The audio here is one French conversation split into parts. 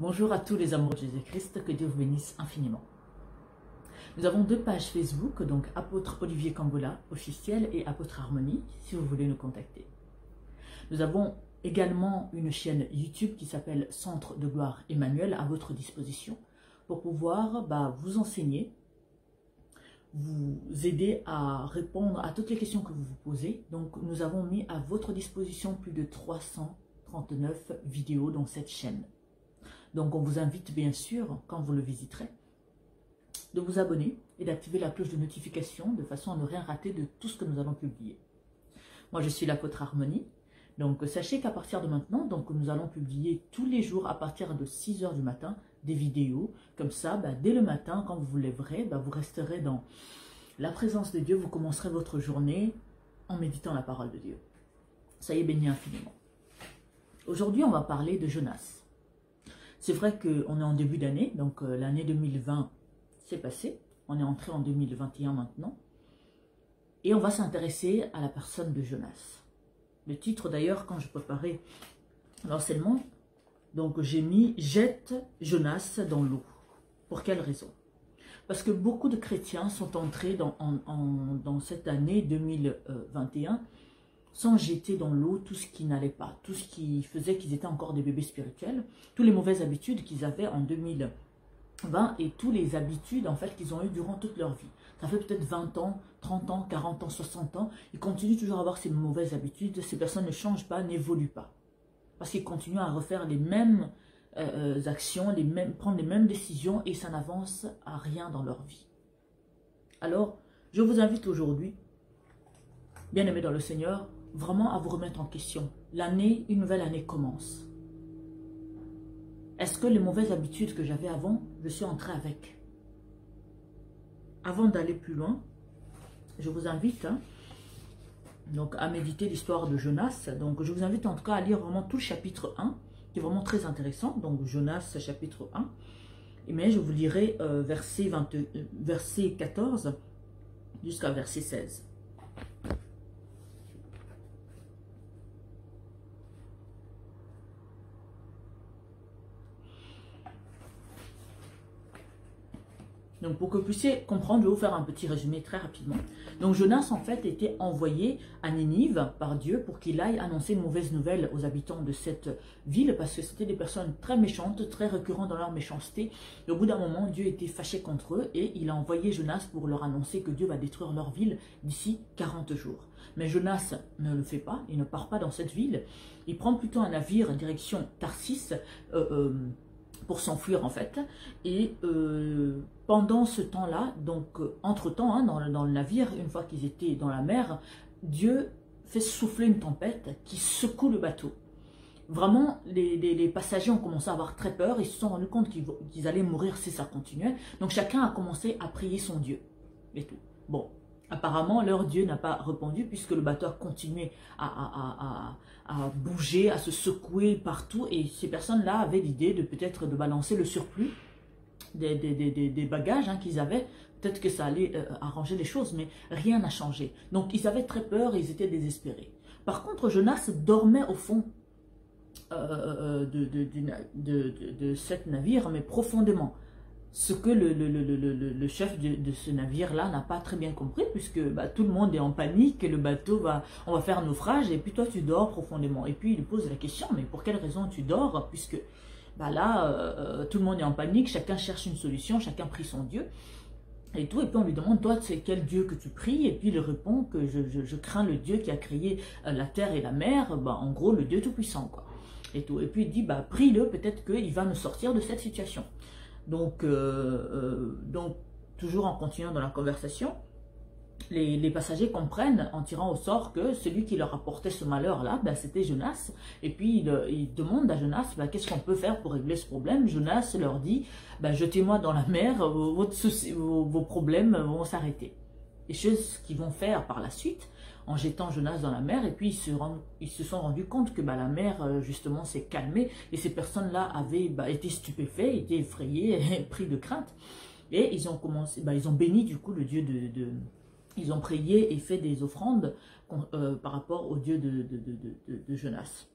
Bonjour à tous les amoureux de Jésus-Christ, que Dieu vous bénisse infiniment. Nous avons deux pages Facebook, donc Apôtre Olivier Cambola officiel et Apôtre Harmonie, si vous voulez nous contacter. Nous avons également une chaîne YouTube qui s'appelle Centre de Gloire Emmanuel à votre disposition pour pouvoir vous enseigner, vous aider à répondre à toutes les questions que vous vous posez. Donc nous avons mis à votre disposition plus de 339 vidéos dans cette chaîne. Donc on vous invite bien sûr, quand vous le visiterez, de vous abonner et d'activer la cloche de notification de façon à ne rien rater de tout ce que nous allons publier. Moi je suis l'apôtre Harmonie, donc sachez qu'à partir de maintenant, nous allons publier tous les jours à partir de 6 h du matin des vidéos. Comme ça, dès le matin, quand vous vous lèverez, vous resterez dans la présence de Dieu, vous commencerez votre journée en méditant la parole de Dieu. Soyez bénis infiniment. Aujourd'hui, on va parler de Jonas. C'est vrai qu'on est en début d'année, donc l'année 2020 s'est passée. On est entré en 2021 maintenant. Et on va s'intéresser à la personne de Jonas. Le titre d'ailleurs, quand je préparais l'enseignement, donc j'ai mis « Jette Jonas dans l'eau ». Pour quelle raison? Parce que beaucoup de chrétiens sont entrés dans cette année 2021 sans jeter dans l'eau tout ce qui n'allait pas, tout ce qui faisait qu'ils étaient encore des bébés spirituels, toutes les mauvaises habitudes qu'ils avaient en 2020 et toutes les habitudes en fait qu'ils ont eues durant toute leur vie. Ça fait peut-être 20 ans, 30 ans, 40 ans, 60 ans, ils continuent toujours à avoir ces mauvaises habitudes, ces personnes ne changent pas, n'évoluent pas. Parce qu'ils continuent à refaire les mêmes actions, prendre les mêmes décisions et ça n'avance à rien dans leur vie. Alors, je vous invite aujourd'hui, bien-aimés dans le Seigneur, vraiment à vous remettre en question. L'année, une nouvelle année commence. Est-ce que les mauvaises habitudes que j'avais avant, je suis entrée avec? Avant d'aller plus loin, je vous invite donc à méditer l'histoire de Jonas. Donc je vous invite en tout cas à lire vraiment tout le chapitre 1, qui est vraiment très intéressant. Donc Jonas chapitre 1. Mais je vous lirai verset 14 jusqu'à verset 16. Donc pour que vous puissiez comprendre, je vais vous faire un petit résumé très rapidement. Donc Jonas en fait était envoyé à Ninive par Dieu pour qu'il aille annoncer une mauvaise nouvelle aux habitants de cette ville parce que c'était des personnes très méchantes, très récurrentes dans leur méchanceté. Et au bout d'un moment, Dieu était fâché contre eux et il a envoyé Jonas pour leur annoncer que Dieu va détruire leur ville d'ici 40 jours. Mais Jonas ne le fait pas, il ne part pas dans cette ville. Il prend plutôt un navire direction Tarsis pour s'enfuir en fait. Et pendant ce temps-là, donc entre-temps, dans le navire, une fois qu'ils étaient dans la mer, Dieu fait souffler une tempête qui secoue le bateau. Vraiment, les passagers ont commencé à avoir très peur, ils se sont rendus compte qu'ils allaient mourir si ça continuait. Donc chacun a commencé à prier son Dieu et tout. Bon, apparemment, leur Dieu n'a pas répondu puisque le bateau a continué à bouger, à se secouer partout. Et ces personnes-là avaient l'idée de peut-être de balancer le surplus des bagages qu'ils avaient. Peut-être que ça allait arranger les choses, mais rien n'a changé. Donc ils avaient très peur et ils étaient désespérés. Par contre, Jonas dormait au fond de cet navire, mais profondément. Ce que le chef de ce navire-là n'a pas très bien compris, puisque tout le monde est en panique, et le bateau on va faire naufrage, et puis toi tu dors profondément. Et puis il lui pose la question, mais pour quelle raison tu dors? Puisque tout le monde est en panique, chacun cherche une solution, chacun prie son Dieu. Et tout, et puis on lui demande, toi c'est quel Dieu que tu pries? Et puis il répond que je crains le Dieu qui a créé la terre et la mer, en gros le Dieu tout-puissant, quoi. Et tout. Et puis il dit, prie-le, peut-être qu'il va nous sortir de cette situation. Donc, toujours en continuant dans la conversation, les passagers comprennent en tirant au sort que celui qui leur apportait ce malheur-là, c'était Jonas. Et puis, ils demandent à Jonas, qu'est-ce qu'on peut faire pour régler ce problème? Jonas leur dit, jetez-moi dans la mer, vos problèmes vont s'arrêter. Et choses qu'ils vont faire par la suite, en jetant Jonas dans la mer, et puis ils se sont rendus compte que la mer justement s'est calmée, et ces personnes-là avaient été stupéfaits, étaient effrayés, pris de crainte, et ils ont commencé, ils ont béni du coup le Dieu ils ont prié et fait des offrandes par rapport au Dieu de Jonas.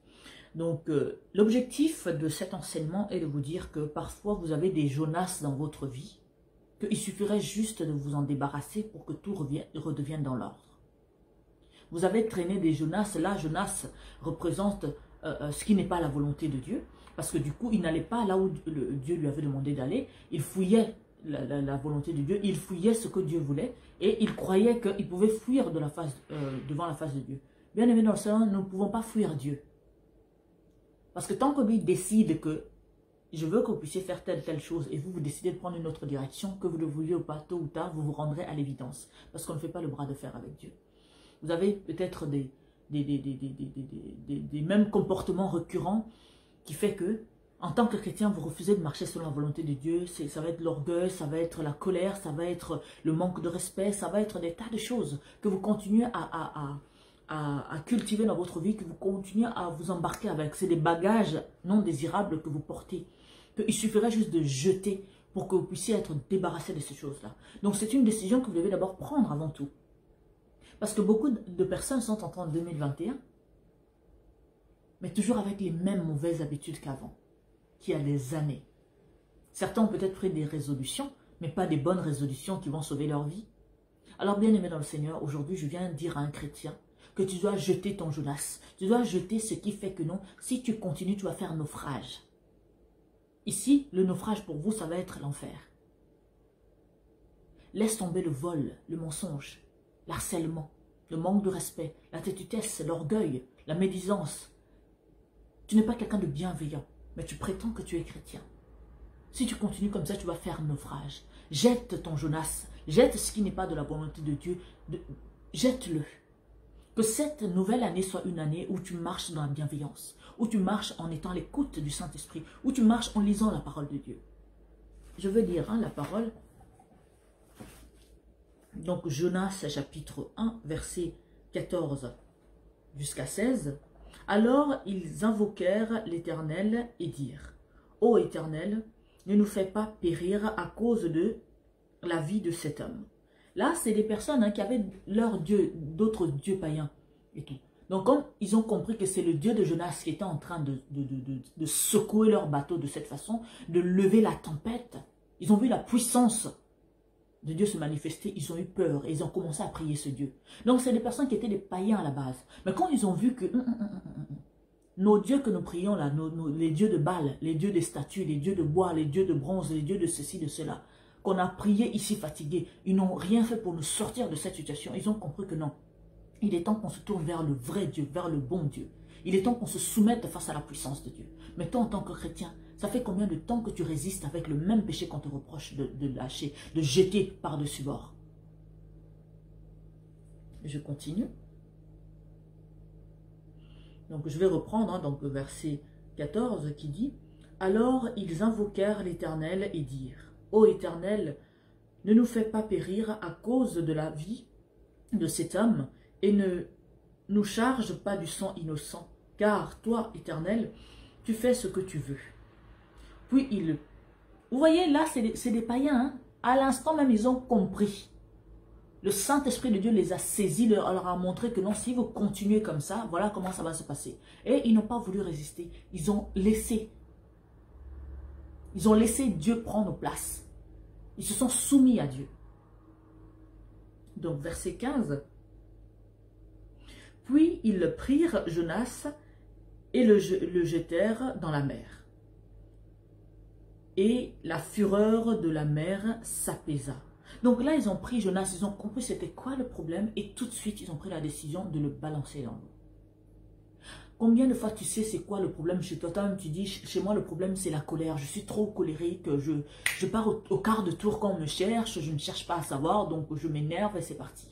Donc, l'objectif de cet enseignement est de vous dire que parfois vous avez des Jonas dans votre vie, qu'il suffirait juste de vous en débarrasser pour que tout redevienne dans l'ordre. Vous avez traîné des Jonas. Là, Jonas représente ce qui n'est pas la volonté de Dieu, parce que du coup, il n'allait pas là où Dieu lui avait demandé d'aller. Il fouillait la volonté de Dieu, il fouillait ce que Dieu voulait, et il croyait qu'il pouvait fuir devant la face de Dieu. Bien aimé dans le Seigneur, nous ne pouvons pas fuir Dieu. Parce que tant que lui décide que je veux que vous puissiez faire telle chose et vous décidez de prendre une autre direction, que vous le vouliez ou pas, tôt ou tard, vous vous rendrez à l'évidence. Parce qu'on ne fait pas le bras de fer avec Dieu. Vous avez peut-être des mêmes comportements récurrents qui fait que, en tant que chrétien, vous refusez de marcher selon la volonté de Dieu. Ça va être l'orgueil, ça va être la colère, ça va être le manque de respect, ça va être des tas de choses que vous continuez à cultiver dans votre vie, que vous continuez à vous embarquer avec. C'est des bagages non désirables que vous portez, qu'il suffirait juste de jeter pour que vous puissiez être débarrassé de ces choses-là. Donc c'est une décision que vous devez d'abord prendre avant tout. Parce que beaucoup de personnes sont entrées en 2021, mais toujours avec les mêmes mauvaises habitudes qu'avant, qu'il y a des années. Certains ont peut-être pris des résolutions, mais pas des bonnes résolutions qui vont sauver leur vie. Alors bien aimé dans le Seigneur, aujourd'hui je viens dire à un chrétien que tu dois jeter ton Jonas. Tu dois jeter ce qui fait que non, si tu continues, tu vas faire naufrage. Ici, le naufrage pour vous, ça va être l'enfer. Laisse tomber le vol, le mensonge, l'harcèlement, le manque de respect, la têtutesse, l'orgueil, la médisance. Tu n'es pas quelqu'un de bienveillant, mais tu prétends que tu es chrétien. Si tu continues comme ça, tu vas faire naufrage. Jette ton Jonas, jette ce qui n'est pas de la volonté de Dieu, jette-le. Que cette nouvelle année soit une année où tu marches dans la bienveillance, où tu marches en étant à l'écoute du Saint-Esprit, où tu marches en lisant la parole de Dieu. Je veux lire la parole. Donc Jonas chapitre 1, verset 14 jusqu'à 16. Alors ils invoquèrent l'Éternel et dirent, « Ô Éternel, ne nous fais pas périr à cause de la vie de cet homme. » Là, c'est des personnes qui avaient leur Dieu, d'autres dieux païens et tout. Donc, comme ils ont compris que c'est le Dieu de Jonas qui était en train de secouer leur bateau de cette façon, de lever la tempête, ils ont vu la puissance de Dieu se manifester, ils ont eu peur et ils ont commencé à prier ce Dieu. Donc, c'est des personnes qui étaient des païens à la base. Mais quand ils ont vu que nos dieux que nous prions là, les dieux de Baal, les dieux des statues, les dieux de bois, les dieux de bronze, les dieux de ceci, de cela, qu'on a prié ici fatigués, ils n'ont rien fait pour nous sortir de cette situation. Ils ont compris que non. Il est temps qu'on se tourne vers le vrai Dieu, vers le bon Dieu. Il est temps qu'on se soumette face à la puissance de Dieu. Mais toi, en tant que chrétien, ça fait combien de temps que tu résistes avec le même péché qu'on te reproche de lâcher, de jeter par-dessus bord? Je continue. Donc je vais reprendre donc le verset 14 qui dit « Alors ils invoquèrent l'Éternel et dirent, « Ô Éternel, ne nous fais pas périr à cause de la vie de cet homme, et ne nous charge pas du sang innocent, car toi, Éternel, tu fais ce que tu veux. » Puis ils... Vous voyez, là, c'est des païens. Hein? À l'instant même, ils ont compris. Le Saint-Esprit de Dieu les a saisis, leur a montré que non, si vous continuez comme ça, voilà comment ça va se passer. Et ils n'ont pas voulu résister. Ils ont laissé Dieu prendre place. Ils se sont soumis à Dieu. Donc, verset 15. Puis ils prirent Jonas et le jetèrent dans la mer. Et la fureur de la mer s'apaisa. Donc là, ils ont pris Jonas, ils ont compris c'était quoi le problème et tout de suite, ils ont pris la décision de le balancer dans l'eau. Combien de fois tu sais c'est quoi le problème chez toi? Toi-même tu dis, chez moi le problème c'est la colère, je suis trop colérique, je pars au quart de tour quand on me cherche, je ne cherche pas à savoir, donc je m'énerve et c'est parti.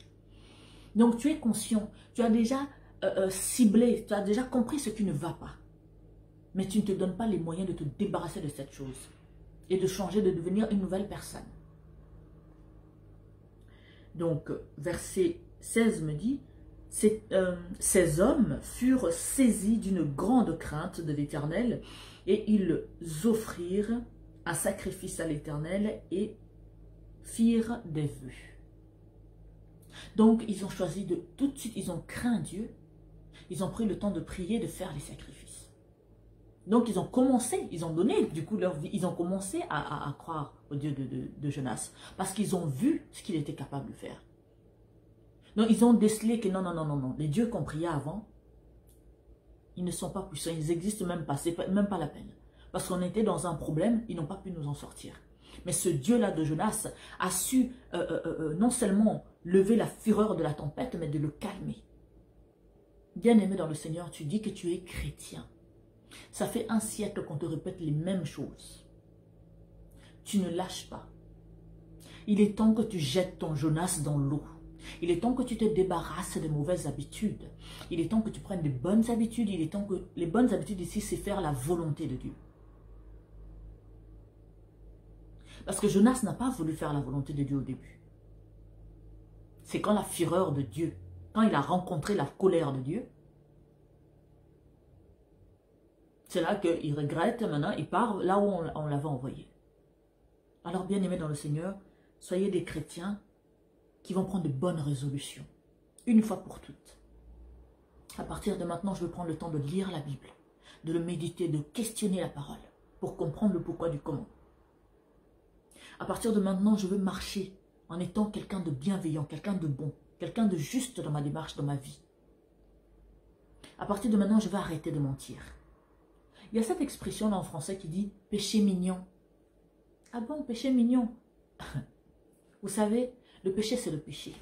Donc tu es conscient, tu as déjà ciblé, tu as déjà compris ce qui ne va pas. Mais tu ne te donnes pas les moyens de te débarrasser de cette chose et de changer, de devenir une nouvelle personne. Donc, verset 16 me dit, ces hommes furent saisis d'une grande crainte de l'Éternel et ils offrirent un sacrifice à l'Éternel et firent des vœux. Donc, ils ont choisi tout de suite, ils ont craint Dieu, ils ont pris le temps de prier, de faire les sacrifices. Donc ils ont commencé, ils ont donné du coup leur vie, ils ont commencé à croire au Dieu de Jonas. Parce qu'ils ont vu ce qu'il était capable de faire. Donc ils ont décelé que non, non, non, non, non. Les dieux qu'on priait avant, ils ne sont pas puissants, ils n'existent même pas, c'est même pas la peine. Parce qu'on était dans un problème, ils n'ont pas pu nous en sortir. Mais ce Dieu-là de Jonas a su non seulement lever la fureur de la tempête, mais de le calmer. Bien-aimé dans le Seigneur, tu dis que tu es chrétien. Ça fait un siècle qu'on te répète les mêmes choses. Tu ne lâches pas. Il est temps que tu jettes ton Jonas dans l'eau. Il est temps que tu te débarrasses des mauvaises habitudes. Il est temps que tu prennes de bonnes habitudes. Il est temps que les bonnes habitudes ici, c'est faire la volonté de Dieu. Parce que Jonas n'a pas voulu faire la volonté de Dieu au début. C'est quand la fureur de Dieu, quand il a rencontré la colère de Dieu, c'est là qu'il regrette maintenant, il part là où on l'avait envoyé. Alors bien aimés dans le Seigneur, soyez des chrétiens qui vont prendre de bonnes résolutions, une fois pour toutes. À partir de maintenant, je vais prendre le temps de lire la Bible, de le méditer, de questionner la parole, pour comprendre le pourquoi du comment. À partir de maintenant, je veux marcher en étant quelqu'un de bienveillant, quelqu'un de bon, quelqu'un de juste dans ma démarche, dans ma vie. À partir de maintenant, je vais arrêter de mentir. Il y a cette expression là en français qui dit « péché mignon ». Ah bon, péché mignon? Vous savez, le péché c'est le péché.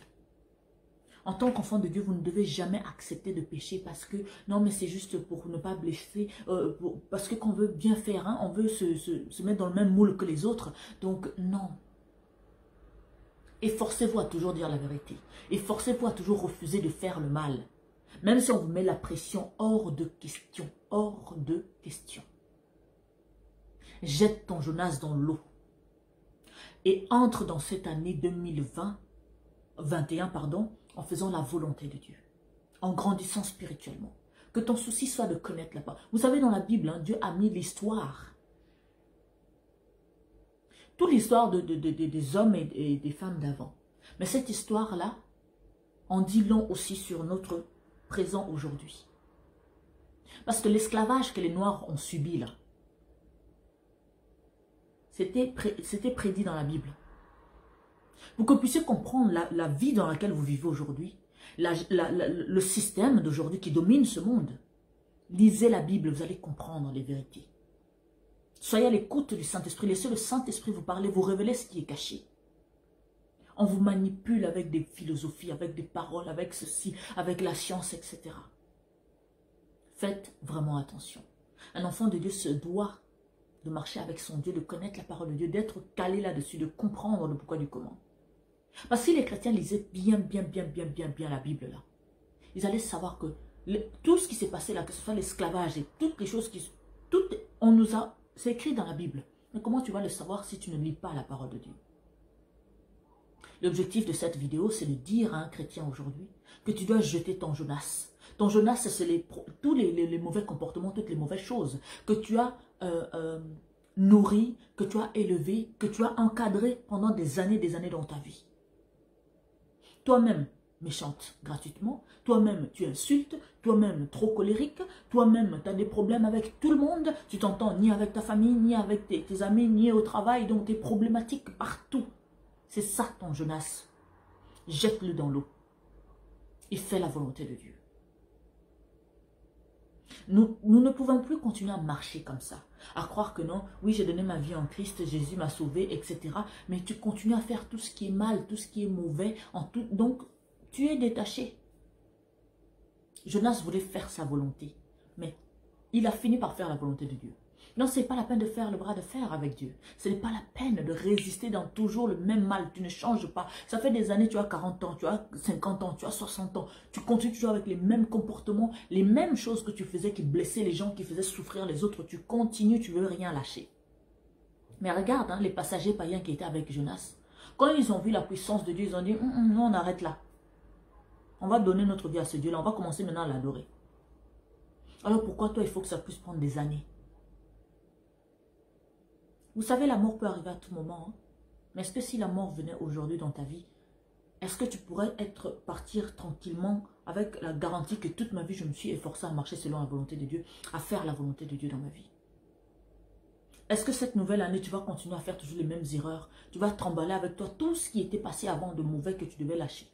En tant qu'enfant de Dieu, vous ne devez jamais accepter de pécher parce que, non mais c'est juste pour ne pas blesser, parce que qu'on veut bien faire, hein, on veut se mettre dans le même moule que les autres. Donc non. Efforcez-vous à toujours dire la vérité. Efforcez-vous à toujours refuser de faire le mal. Même si on vous met la pression, hors de question. Hors de question. Jette ton Jonas dans l'eau. Et entre dans cette année 2021, en faisant la volonté de Dieu. En grandissant spirituellement. Que ton souci soit de connaître la parole. Vous savez, dans la Bible, hein, Dieu a mis l'histoire. Toute l'histoire des hommes et des femmes d'avant. Mais cette histoire-là, en dit long aussi sur notre présent aujourd'hui. Parce que l'esclavage que les Noirs ont subi là, c'était prédit dans la Bible. Pour que vous puissiez comprendre la vie dans laquelle vous vivez aujourd'hui, le système d'aujourd'hui qui domine ce monde, lisez la Bible, vous allez comprendre les vérités. Soyez à l'écoute du Saint-Esprit, laissez le Saint-Esprit vous parler, vous révéler ce qui est caché. On vous manipule avec des philosophies, avec des paroles, avec ceci, avec la science, etc. Faites vraiment attention. Un enfant de Dieu se doit de marcher avec son Dieu, de connaître la parole de Dieu, d'être calé là-dessus, de comprendre le pourquoi du comment. Parce que si les chrétiens lisaient bien la Bible là, ils allaient savoir que tout ce qui s'est passé là, que ce soit l'esclavage et toutes les choses qui... c'est écrit dans la Bible. Mais comment tu vas le savoir si tu ne lis pas la parole de Dieu? L'objectif de cette vidéo, c'est de dire à un chrétien aujourd'hui que tu dois jeter ton Jonas. Ton Jonas, c'est tous les mauvais comportements, toutes les mauvaises choses que tu as nourri, que tu as élevé, que tu as encadré pendant des années dans ta vie. Toi-même, méchante gratuitement, toi-même, tu insultes, toi-même, trop colérique, toi-même, tu as des problèmes avec tout le monde, tu t'entends ni avec ta famille, ni avec tes amis, ni au travail, donc tu es problématique partout. C'est ça ton Jonas. Jette-le dans l'eau et fais la volonté de Dieu. Nous ne pouvons plus continuer à marcher comme ça, à croire que non, oui j'ai donné ma vie en Christ, Jésus m'a sauvé, etc. Mais tu continues à faire tout ce qui est mal, tout ce qui est mauvais, donc tu es détaché. Jonas voulait faire sa volonté, mais il a fini par faire la volonté de Dieu. Non, ce n'est pas la peine de faire le bras de fer avec Dieu. Ce n'est pas la peine de résister dans toujours le même mal. Tu ne changes pas. Ça fait des années, tu as 40 ans, tu as 50 ans, tu as 60 ans. Tu continues toujours avec les mêmes comportements, les mêmes choses que tu faisais qui blessaient les gens, qui faisaient souffrir les autres. Tu continues, tu ne veux rien lâcher. Mais regarde, hein, les passagers païens qui étaient avec Jonas. Quand ils ont vu la puissance de Dieu, ils ont dit, non, on arrête là. On va donner notre vie à ce Dieu-là. On va commencer maintenant à l'adorer. Alors pourquoi toi, il faut que ça puisse prendre des années? Vous savez, la mort peut arriver à tout moment. Hein? Mais est-ce que si la mort venait aujourd'hui dans ta vie, est-ce que tu pourrais partir tranquillement avec la garantie que toute ma vie, je me suis efforcé à marcher selon la volonté de Dieu, à faire la volonté de Dieu dans ma vie? Est-ce que cette nouvelle année, tu vas continuer à faire toujours les mêmes erreurs? Tu vas t'emballer avec toi tout ce qui était passé avant de mauvais que tu devais lâcher.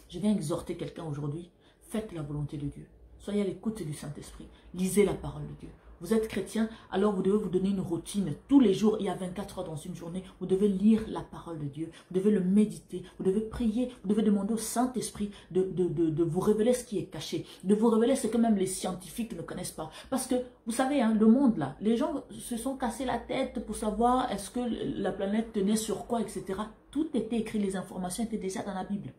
Je viens exhorter quelqu'un aujourd'hui. Faites la volonté de Dieu. Soyez à l'écoute du Saint-Esprit. Lisez la parole de Dieu. Vous êtes chrétien, alors vous devez vous donner une routine. Tous les jours, il y a 24 heures dans une journée. Vous devez lire la parole de Dieu. Vous devez le méditer. Vous devez prier. Vous devez demander au Saint-Esprit de vous révéler ce qui est caché. De vous révéler ce que même les scientifiques ne connaissent pas. Parce que, vous savez, hein, le monde là, les gens se sont cassés la tête pour savoir est-ce que la planète tenait sur quoi, etc. Tout était écrit, les informations étaient déjà dans la Bible.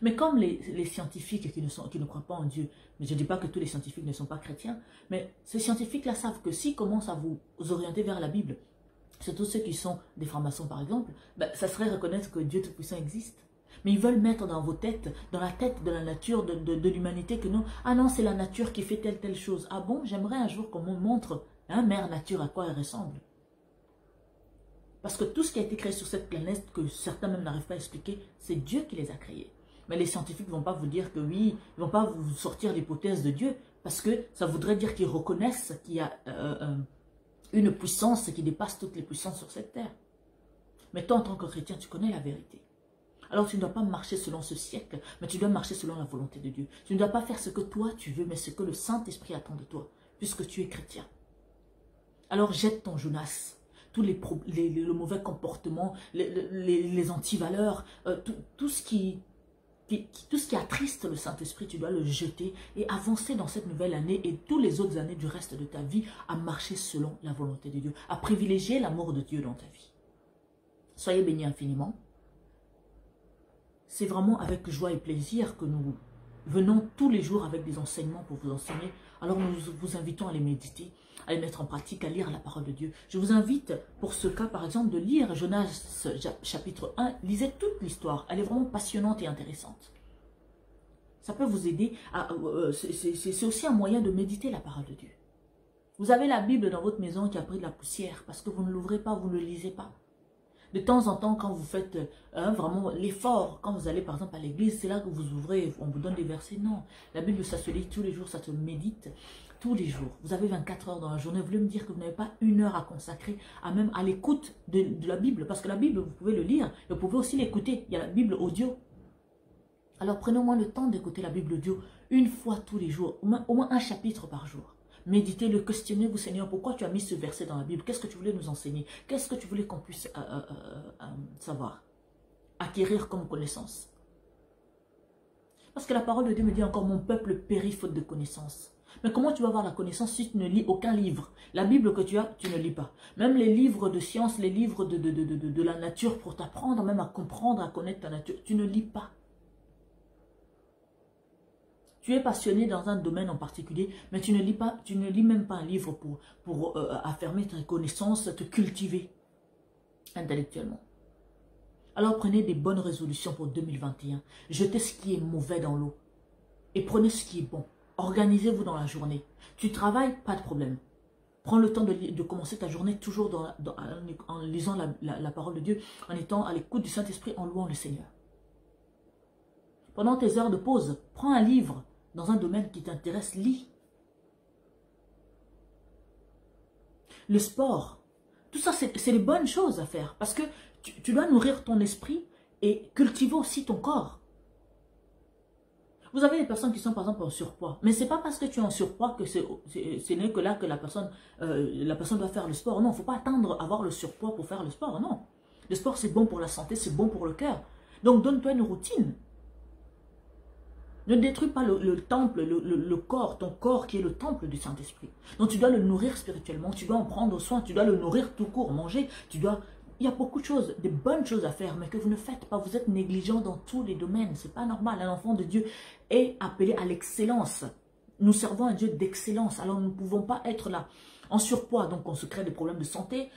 Mais comme les scientifiques qui ne croient pas en Dieu, mais je ne dis pas que tous les scientifiques ne sont pas chrétiens, mais ces scientifiques-là savent que s'ils commencent à vous orienter vers la Bible, surtout ceux qui sont des francs-maçons par exemple, ben, ça serait reconnaître que Dieu Tout-Puissant existe. Mais ils veulent mettre dans vos têtes, dans la tête de la nature, de l'humanité, que non, ah non, c'est la nature qui fait telle chose. Ah bon, j'aimerais un jour qu'on me montre, hein, Mère Nature, à quoi elle ressemble. Parce que tout ce qui a été créé sur cette planète, que certains même n'arrivent pas à expliquer, c'est Dieu qui les a créés. Mais les scientifiques ne vont pas vous dire que oui, ils ne vont pas vous sortir l'hypothèse de Dieu, parce que ça voudrait dire qu'ils reconnaissent qu'il y a une puissance qui dépasse toutes les puissances sur cette terre. Mais toi, en tant que chrétien, tu connais la vérité. Alors tu ne dois pas marcher selon ce siècle, mais tu dois marcher selon la volonté de Dieu. Tu ne dois pas faire ce que toi tu veux, mais ce que le Saint-Esprit attend de toi, puisque tu es chrétien. Alors jette ton Jonas. Tous le mauvais comportement, les antivaleurs, tout ce qui attriste le Saint-Esprit, tu dois le jeter et avancer dans cette nouvelle année et toutes les autres années du reste de ta vie à marcher selon la volonté de Dieu, à privilégier l'amour de Dieu dans ta vie. Soyez bénis infiniment. C'est vraiment avec joie et plaisir que nous venons tous les jours avec des enseignements pour vous enseigner. Alors nous vous invitons à les méditer, à les mettre en pratique, à lire la parole de Dieu. Je vous invite, pour ce cas par exemple, de lire Jonas chapitre 1. Lisez toute l'histoire, elle est vraiment passionnante et intéressante. Ça peut vous aider, c'est aussi un moyen de méditer la parole de Dieu. Vous avez la Bible dans votre maison qui a pris de la poussière parce que vous ne l'ouvrez pas, vous ne le lisez pas. De temps en temps, quand vous faites vraiment l'effort, quand vous allez par exemple à l'église, c'est là que vous ouvrez, on vous donne des versets. Non, la Bible, ça se lit tous les jours, ça se médite tous les jours. Vous avez 24 heures dans la journée, vous voulez me dire que vous n'avez pas une heure à consacrer à l'écoute de la Bible. Parce que la Bible, vous pouvez le lire, et vous pouvez aussi l'écouter. Il y a la Bible audio. Alors prenez au moins le temps d'écouter la Bible audio une fois tous les jours, au moins un chapitre par jour. Méditez-le, questionnez-vous, Seigneur, pourquoi tu as mis ce verset dans la Bible? Qu'est-ce que tu voulais nous enseigner? Qu'est-ce que tu voulais qu'on puisse savoir? Acquérir comme connaissance. Parce que la parole de Dieu me dit encore, mon peuple périt faute de connaissance. Mais comment tu vas avoir la connaissance si tu ne lis aucun livre? La Bible que tu as, tu ne lis pas. Même les livres de science, les livres de la nature pour t'apprendre, même à comprendre, à connaître ta nature, tu ne lis pas. Tu es passionné dans un domaine en particulier, mais tu ne lis pas, tu ne lis même pas un livre pour affirmer ta connaissance, te cultiver intellectuellement. Alors prenez des bonnes résolutions pour 2021. Jetez ce qui est mauvais dans l'eau et prenez ce qui est bon. Organisez-vous dans la journée. Tu travailles, pas de problème. Prends le temps de commencer ta journée toujours en lisant la parole de Dieu, en étant à l'écoute du Saint-Esprit, en louant le Seigneur. Pendant tes heures de pause, prends un livre dans un domaine qui t'intéresse, lis. Le sport, tout ça, c'est les bonnes choses à faire. Parce que tu dois nourrir ton esprit et cultiver aussi ton corps. Vous avez des personnes qui sont par exemple en surpoids. Mais ce n'est pas parce que tu es en surpoids que ce n'est que là que la personne doit faire le sport. Non, il ne faut pas attendre à avoir le surpoids pour faire le sport. Non. Le sport, c'est bon pour la santé, c'est bon pour le cœur. Donc, donne-toi une routine. Ne détruis pas le temple, le corps, ton corps qui est le temple du Saint-Esprit. Donc tu dois le nourrir spirituellement, tu dois en prendre soin, tu dois le nourrir tout court, manger, il y a beaucoup de choses, des bonnes choses à faire, mais que vous ne faites pas, vous êtes négligent dans tous les domaines, c'est pas normal, un enfant de Dieu est appelé à l'excellence. Nous servons un Dieu d'excellence, alors nous ne pouvons pas être là en surpoids, donc on se crée des problèmes de santé,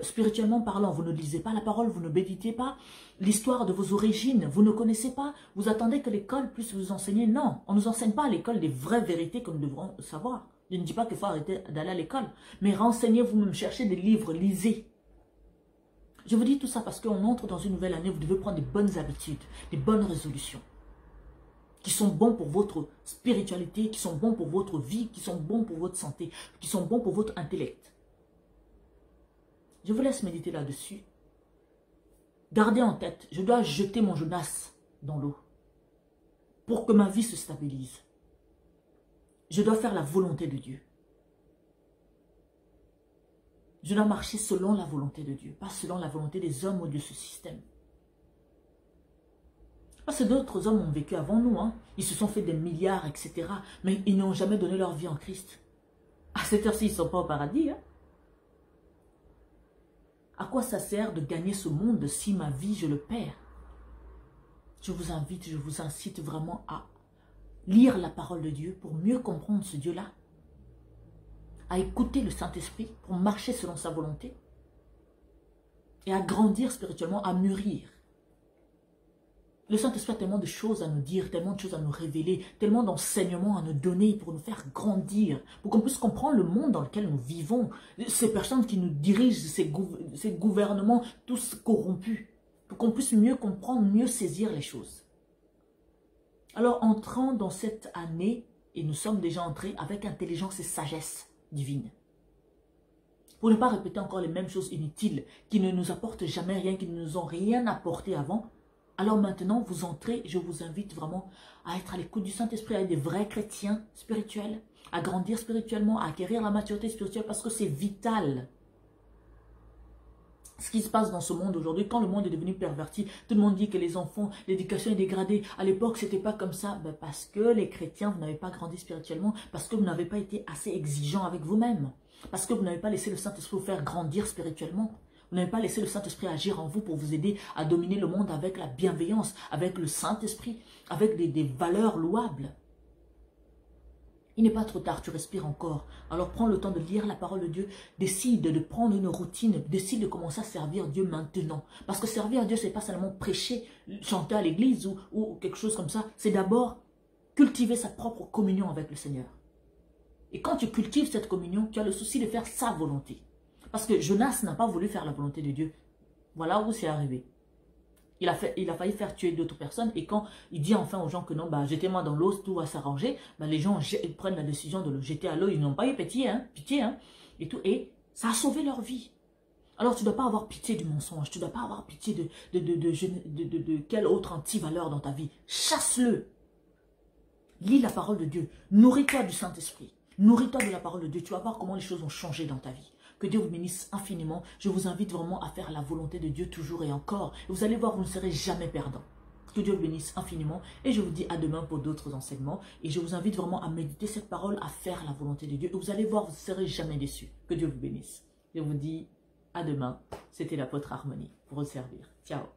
spirituellement parlant, vous ne lisez pas la parole, vous ne méditez pas, l'histoire de vos origines, vous ne connaissez pas, vous attendez que l'école puisse vous enseigner, non, on ne nous enseigne pas à l'école des vraies vérités que nous devrons savoir. Je ne dis pas qu'il faut arrêter d'aller à l'école, mais renseignez-vous même, cherchez des livres, lisez. Je vous dis tout ça parce qu'on entre dans une nouvelle année, vous devez prendre des bonnes habitudes, des bonnes résolutions. qui sont bons pour votre spiritualité, qui sont bons pour votre vie, qui sont bons pour votre santé, qui sont bons pour votre intellect. Je vous laisse méditer là-dessus. Gardez en tête, je dois jeter mon Jonas dans l'eau pour que ma vie se stabilise. Je dois faire la volonté de Dieu. Je dois marcher selon la volonté de Dieu, pas selon la volonté des hommes ou de ce système. Parce que d'autres hommes ont vécu avant nous, hein. Ils se sont fait des milliards, etc. Mais ils n'ont jamais donné leur vie en Christ. À cette heure-ci, ils ne sont pas au paradis. Hein. À quoi ça sert de gagner ce monde si ma vie, je le perds? Je vous invite, je vous incite vraiment à lire la parole de Dieu pour mieux comprendre ce Dieu-là. À écouter le Saint-Esprit pour marcher selon sa volonté. Et à grandir spirituellement, à mûrir. Le Saint-Esprit a tellement de choses à nous dire, tellement de choses à nous révéler, tellement d'enseignements à nous donner pour nous faire grandir, pour qu'on puisse comprendre le monde dans lequel nous vivons, ces personnes qui nous dirigent, ces gouvernements tous corrompus, pour qu'on puisse mieux comprendre, mieux saisir les choses. Alors, entrant dans cette année, et nous sommes déjà entrés avec intelligence et sagesse divine, pour ne pas répéter encore les mêmes choses inutiles, qui ne nous apportent jamais rien, qui ne nous ont rien apporté avant. Alors maintenant, vous entrez, je vous invite vraiment à être à l'écoute du Saint-Esprit, à être des vrais chrétiens spirituels, à grandir spirituellement, à acquérir la maturité spirituelle parce que c'est vital. Ce qui se passe dans ce monde aujourd'hui, quand le monde est devenu perverti, tout le monde dit que les enfants, l'éducation est dégradée. À l'époque, c'était pas comme ça. Ben parce que les chrétiens, vous n'avez pas grandi spirituellement, parce que vous n'avez pas été assez exigeant avec vous-même, parce que vous n'avez pas laissé le Saint-Esprit vous faire grandir spirituellement. Vous n'avez pas laissé le Saint-Esprit agir en vous pour vous aider à dominer le monde avec la bienveillance, avec le Saint-Esprit, avec des valeurs louables. Il n'est pas trop tard, tu respires encore. Alors prends le temps de lire la parole de Dieu, décide de prendre une routine, décide de commencer à servir Dieu maintenant. Parce que servir Dieu, ce n'est pas seulement prêcher, chanter à l'église ou quelque chose comme ça. C'est d'abord cultiver sa propre communion avec le Seigneur. Et quand tu cultives cette communion, tu as le souci de faire sa volonté. Parce que Jonas n'a pas voulu faire la volonté de Dieu. Voilà où c'est arrivé. Il a failli faire tuer d'autres personnes. Et quand il dit enfin aux gens que non, bah, jetez-moi dans l'eau, tout va s'arranger, bah, les gens prennent la décision de le jeter à l'eau. Ils n'ont pas eu pitié, et tout. Et ça a sauvé leur vie. Alors tu ne dois pas avoir pitié du mensonge. Tu ne dois pas avoir pitié de quelle autre anti-valeur dans ta vie. Chasse-le. Lis la parole de Dieu. Nourris-toi du Saint-Esprit. Nourris-toi de la parole de Dieu. Tu vas voir comment les choses ont changé dans ta vie. Que Dieu vous bénisse infiniment. Je vous invite vraiment à faire la volonté de Dieu toujours et encore. Et vous allez voir, vous ne serez jamais perdant. Que Dieu vous bénisse infiniment. Et je vous dis à demain pour d'autres enseignements. Et je vous invite vraiment à méditer cette parole, à faire la volonté de Dieu. Et vous allez voir, vous ne serez jamais déçus. Que Dieu vous bénisse. Je vous dis à demain. C'était l'apôtre Harmonie pour vous servir. Ciao.